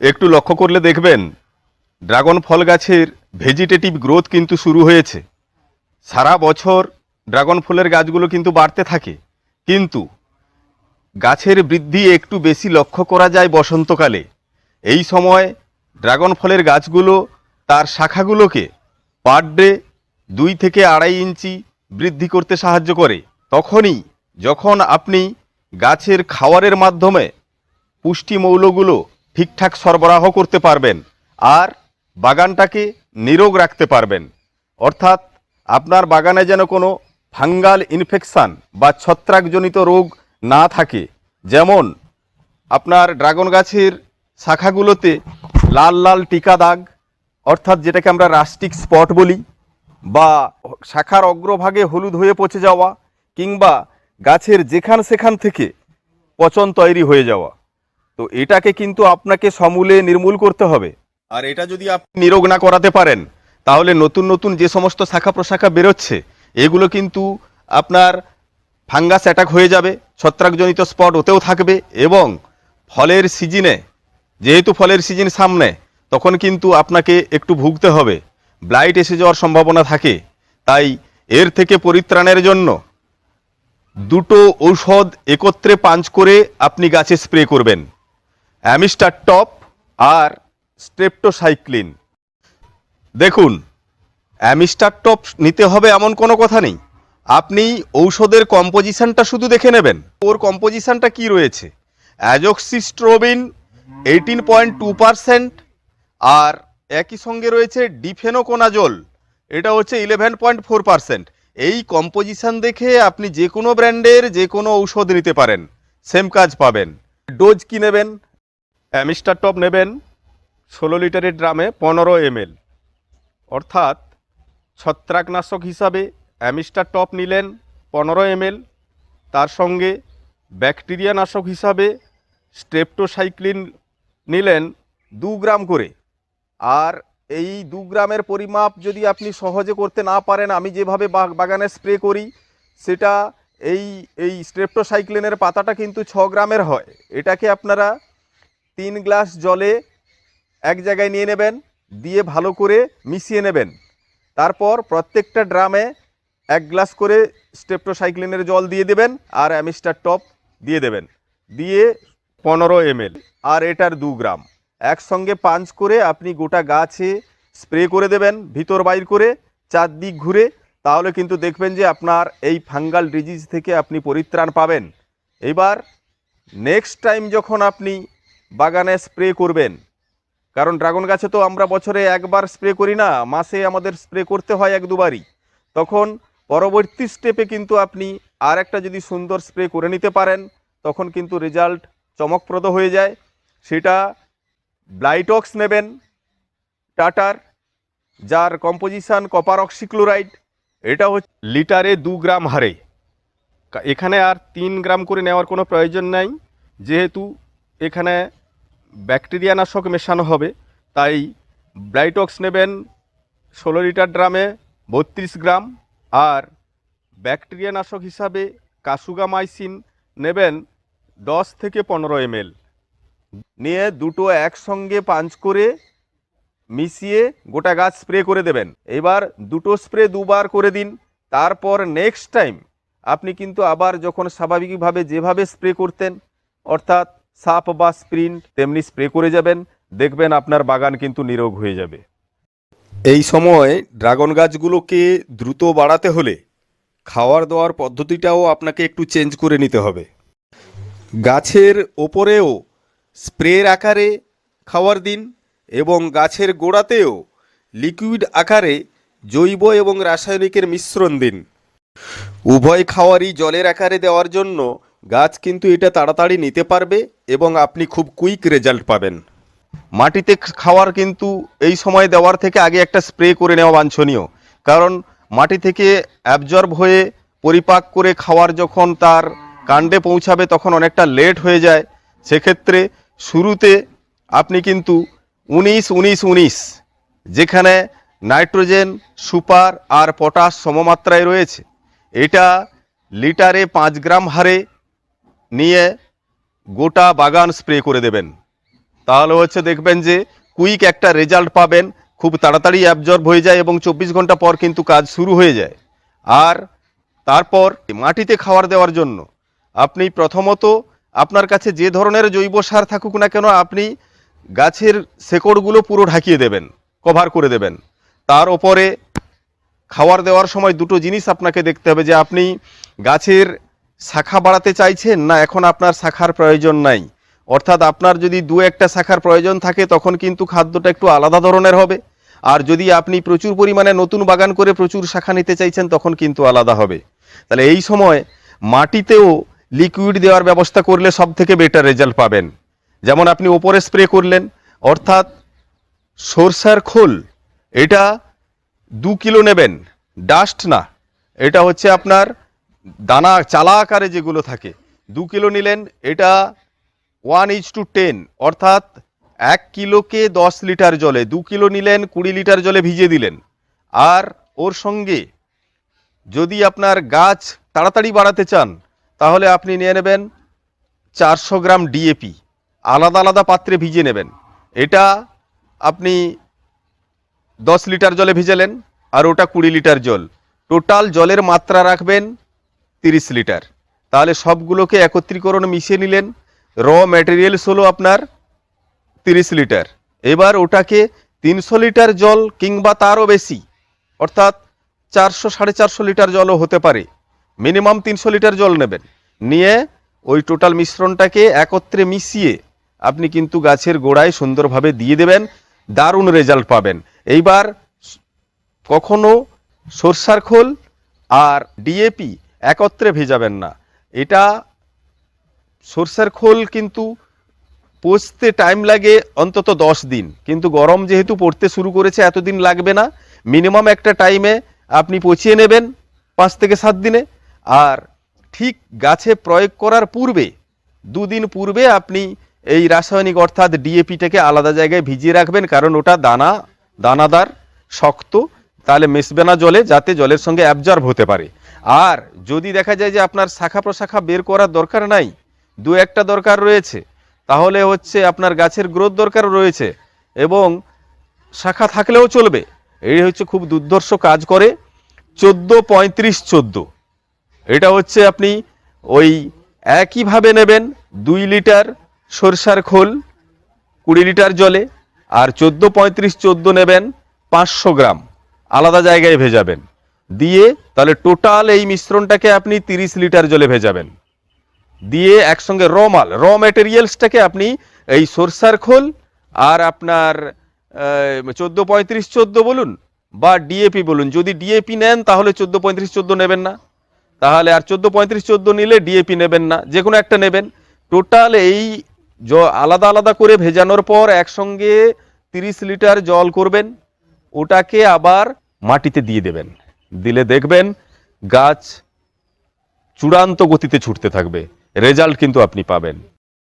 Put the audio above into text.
একটু লক্ষ্য করলে দেখবেন ড্রাগন ফল গাছের ভেজিটেটিভ গ্রোথ কিন্তু শুরু হয়েছে। সারা বছর ড্রাগন ফলের গাছগুলো কিন্তু বাড়তে থাকে, কিন্তু গাছের বৃদ্ধি একটু বেশি লক্ষ্য করা যায় বসন্তকালে। এই সময় ড্রাগন ফলের গাছগুলো তার শাখাগুলোকে পার ডে 2 থেকে 2.5 ইঞ্চি বৃদ্ধি করতে সাহায্য করে। তখনই যখন আপনি গাছের খাওয়ারের মাধ্যমে পুষ্টি মৌলগুলো ঠিকঠাক সরবরাহ করতে পারবেন আর বাগানটাকে নিরোগ রাখতে পারবেন। অর্থাৎ আপনার বাগানে যেন কোনো ফাঙ্গাল ইনফেকশান বা ছত্রাকজনিত রোগ না থাকে। যেমন আপনার ড্রাগন গাছের শাখাগুলোতে লাল লাল টিকা দাগ, অর্থাৎ যেটাকে আমরা রাস্টিক স্পট বলি, বা শাখার অগ্রভাগে হলুদ হয়ে পচে যাওয়া, কিংবা গাছের যেখান সেখান থেকে পচন তৈরি হয়ে যাওয়া। তো এটাকে কিন্তু আপনাকে সমূলে নির্মূল করতে হবে। আর এটা যদি আপনি নিরোগ না করাতে পারেন, তাহলে নতুন নতুন যে সমস্ত শাখা প্রশাখা বেরোচ্ছে এগুলো কিন্তু আপনার ফাঙ্গাস অ্যাটাক হয়ে যাবে, ছত্রাকজনিত স্পট ওতেও থাকবে, এবং ফলের সিজনে, যেহেতু ফলের সিজন সামনে, তখন কিন্তু আপনাকে একটু ভুগতে হবে, ব্লাইট এসে যাওয়ার সম্ভাবনা থাকে। তাই এর থেকে পরিত্রাণের জন্য 2টো ঔষধ একত্রে পাঞ্চ করে আপনি গাছে স্প্রে করবেন, অ্যামিস্টার টপ আর স্ট্রেপ্টোসাইক্লিন। দেখুন, অ্যামিস্টার টপ নিতে হবে এমন কোনো কথা নেই, আপনি ঔষধের কম্পোজিশনটা শুধু দেখে নেবেন, ওর কম্পোজিশনটা কি রয়েছে। অ্যাজোক্সিস্ট্রোবিন 18.2%, আর একই সঙ্গে রয়েছে ডিফেনোকোনাজোল, এটা হচ্ছে 11.4%। এই কম্পোজিশন দেখে আপনি যে কোনো ব্র্যান্ডের যে কোনো ঔষধ নিতে পারেন, সেম কাজ পাবেন। ডোজ কি নেবেন? অ্যামিস্টার টপ নেবেন 16 লিটারের ড্রামে 15 ml, অর্থাৎ ছত্রাকনাশক হিসাবে অ্যামিস্টার টপ নিলেন 15 ml, তার সঙ্গে ব্যাকটেরিয়া নাশক হিসাবে স্ট্রেপ্টোসাইক্লিন নিলেন 2 গ্রাম করে। আর এই 2 গ্রামের পরিমাপ যদি আপনি সহজে করতে না পারেন, আমি যেভাবে বাগানে স্প্রে করি সেটা, এই এই স্ট্রেপ্টোসাইক্লিনের পাতাটা কিন্তু 6 গ্রামের হয়। এটাকে আপনারা 3 গ্লাস জলে এক জায়গায় নিয়ে নেবেন, দিয়ে ভালো করে মিশিয়ে নেবেন। তারপর প্রত্যেকটা ড্রামে 1 গ্লাস করে স্ট্রেপ্টোসাইক্লিনের জল দিয়ে দেবেন আর অ্যামিস্টার টপ দিয়ে দেবেন, দিয়ে 15 ml আর এটার 2 গ্রাম একসঙ্গে পাঞ্চ করে আপনি গোটা গাছে স্প্রে করে দেবেন, ভিতর বাইর করে 4 দিক ঘুরে। তাহলে কিন্তু দেখবেন যে আপনার এই ফাঙ্গাল ডিজিজ থেকে আপনি পরিত্রাণ পাবেন। এবার নেক্সট টাইম যখন আপনি বাগানে স্প্রে করবেন, কারণ ড্রাগন গাছে তো আমরা বছরে একবার স্প্রে করি না, মাসে আমাদের স্প্রে করতে হয় 1-2বারই, তখন পরবর্তী স্টেপে কিন্তু আপনি আর একটা যদি সুন্দর স্প্রে করে নিতে পারেন, তখন কিন্তু রেজাল্ট চমকপ্রদ হয়ে যায়। সেটা ব্লাইটক্স নেবেন টাটার, যার কম্পোজিশন কপার অক্সিক্লোরাইড, এটা হচ্ছে লিটারে 2 গ্রাম হারে। এখানে আর 3 গ্রাম করে নেওয়ার কোনো প্রয়োজন নাই, যেহেতু এখানে ব্যাকটেরিয়া নাশক মেশানো হবে। তাই ব্লাইটক্স নেবেন 16 লিটার ড্রামে 32 গ্রাম, আর ব্যাকটেরিয়া নাশক হিসাবে কাসুগামাইসিন নেবেন 10 থেকে 15 ml, নিয়ে দুটো একসঙ্গে পাঞ্চ করে মিশিয়ে গোটা গাছ স্প্রে করে দেবেন। এবার দুটো স্প্রে 2বার করে দিন। তারপর নেক্সট টাইম আপনি কিন্তু আবার যখন স্বাভাবিকভাবে যেভাবে স্প্রে করতেন, অর্থাৎ সাপ বা স্প্রিন্ট, তেমনি স্প্রে করে যাবেন, দেখবেন আপনার বাগান কিন্তু নিরোগ হয়ে যাবে। এই সময় ড্রাগন গাছগুলোকে দ্রুত বাড়াতে হলে খাওয়ার দাওয়ার পদ্ধতিটাও আপনাকে একটু চেঞ্জ করে নিতে হবে। গাছের ওপরেও স্প্রের আকারে খাওয়ার দিন, এবং গাছের গোড়াতেও লিকুইড আকারে জৈব এবং রাসায়নিকের মিশ্রণ দিন। উভয় খাওয়ারই জলের আকারে দেওয়ার জন্য গাছ কিন্তু এটা তাড়াতাড়ি নিতে পারবে এবং আপনি খুব কুইক রেজাল্ট পাবেন। মাটিতে খাওয়ার কিন্তু এই সময় দেওয়ার থেকে আগে একটা স্প্রে করে নেওয়া বাঞ্ছনীয়, কারণ মাটি থেকে অ্যাবজর্ব হয়ে পরিপাক করে খাওয়ার যখন তার কাণ্ডে পৌঁছাবে তখন অনেকটা লেট হয়ে যায়। সেক্ষেত্রে শুরুতে আপনি কিন্তু 19-19-19, যেখানে নাইট্রোজেন, সুপার আর পটাশ সমমাত্রায় রয়েছে, এটা লিটারে 5 গ্রাম হারে নিয়ে গোটা বাগান স্প্রে করে দেবেন। তাহলে হচ্ছে দেখবেন যে কুইক একটা রেজাল্ট পাবেন, খুব তাড়াতাড়ি অ্যাবজর্ব হয়ে যায় এবং 24 ঘন্টা পর কিন্তু কাজ শুরু হয়ে যায়। আর তারপর মাটিতে খাবার দেওয়ার জন্য আপনি প্রথমত আপনার কাছে যে ধরনের জৈব সার থাকুক না কেন, আপনি গাছের শেকড়গুলো পুরো ঢাকিয়ে দেবেন, কভার করে দেবেন। তার ওপরে খাবার দেওয়ার সময় দুটো জিনিস আপনাকে দেখতে হবে, যে আপনি গাছের শাখা বাড়াতে চাইছেন না এখন আপনার শাখার প্রয়োজন নাই। অর্থাৎ আপনার যদি দু একটা শাখার প্রয়োজন থাকে তখন কিন্তু খাদ্যটা একটু আলাদা ধরনের হবে, আর যদি আপনি প্রচুর পরিমাণে নতুন বাগান করে প্রচুর শাখা নিতে চাইছেন তখন কিন্তু আলাদা হবে। তাহলে এই সময় মাটিতেও লিকুইড দেওয়ার ব্যবস্থা করলে সব থেকে বেটার রেজাল্ট পাবেন। যেমন আপনি ওপরে স্প্রে করলেন, অর্থাৎ সরষার খোল এটা 2 কিলো নেবেন, ডাস্ট না, এটা হচ্ছে আপনার দানা চালা আকারে যেগুলো থাকে 2 কিলো নিলেন। এটা 1:10, অর্থাৎ 1 কিলোকে 10 লিটার জলে, 2 কিলো নিলেন 20 লিটার জলে ভিজিয়ে দিলেন। আর ওর সঙ্গে যদি আপনার গাছ তাড়াতাড়ি বাড়াতে চান তাহলে আপনি নিয়ে নেবেন 400 গ্রাম ডিএপি, আলাদা আলাদা পাত্রে ভিজিয়ে নেবেন। এটা আপনি 10 লিটার জলে ভিজালেন আর ওটা 20 লিটার জল, টোটাল জলের মাত্রা রাখবেন 30 লিটার। তাহলে সবগুলোকে একত্রীকরণ মিশিয়ে নিলেন, র ম্যাটেরিয়ালস হলো আপনার 30 লিটার। এবার ওটাকে 300 লিটার জল কিংবা তারও বেশি, অর্থাৎ 400-450 লিটার জলও হতে পারে, মিনিমাম 300 লিটার জল নেবেন। নিয়ে ওই টোটাল মিশ্রণটাকে একত্রে মিশিয়ে আপনি কিন্তু গাছের গোড়ায় সুন্দরভাবে দিয়ে দেবেন, দারুণ রেজাল্ট পাবেন। এইবার কখনো সরষার খোল আর ডিএপি একত্রে ভেজাবেন না। এটা সরষার খোল কিন্তু পচতে টাইম লাগে অন্তত 10 দিন, কিন্তু গরম যেহেতু পড়তে শুরু করেছে এতদিন লাগবে না, মিনিমাম একটা টাইমে আপনি পচিয়ে নেবেন 5 থেকে 7 দিনে। আর ঠিক গাছে প্রয়োগ করার পূর্বে 2 দিন পূর্বে আপনি এই রাসায়নিক অর্থাৎ ডিএপিটাকে আলাদা জায়গায় ভিজিয়ে রাখবেন, কারণ ওটা দানাদার শক্ত, তাহলে মিশবে না জলে, যাতে জলের সঙ্গে অ্যাবজর্ব হতে পারে। আর যদি দেখা যায় যে আপনার শাখা প্রশাখা বের করার দরকার নাই, 2-1টা দরকার রয়েছে, তাহলে হচ্ছে আপনার গাছের গ্রোথ দরকার রয়েছে এবং শাখা থাকলেও চলবে, এই হচ্ছে খুব দুর্ধর্ষ কাজ করে 14-35-14। এটা হচ্ছে আপনি ওই একইভাবে নেবেন 2 লিটার সরষার খোল 20 লিটার জলে, আর 14-35-14 নেবেন 500 গ্রাম, আলাদা জায়গায় ভেজাবেন। দিয়ে তাহলে টোটাল এই মিশ্রণটাকে আপনি 30 লিটার জলে ভেজাবেন, দিয়ে একসঙ্গে র ম্যাটেরিয়ালসটাকে আপনি এই সরষার খোল আর আপনার 14-35-14 বলুন বা ডিএপি বলুন, যদি ডিএপি নেন তাহলে 14-35-14 নেবেন না, তাহলে আর 14-35-14 নিলে ডিএপি নেবেন না, যে কোনো একটা নেবেন। টোটাল এই আলাদা আলাদা করে ভেজানোর পর একসঙ্গে 30 লিটার জল করবেন, ওটাকে আবার মাটিতে দিয়ে দেবেন। দিলে দেখবেন গাছ চূড়ান্ত গতিতে ছুটতে থাকবে, রেজাল্ট কিন্তু আপনি পাবেন।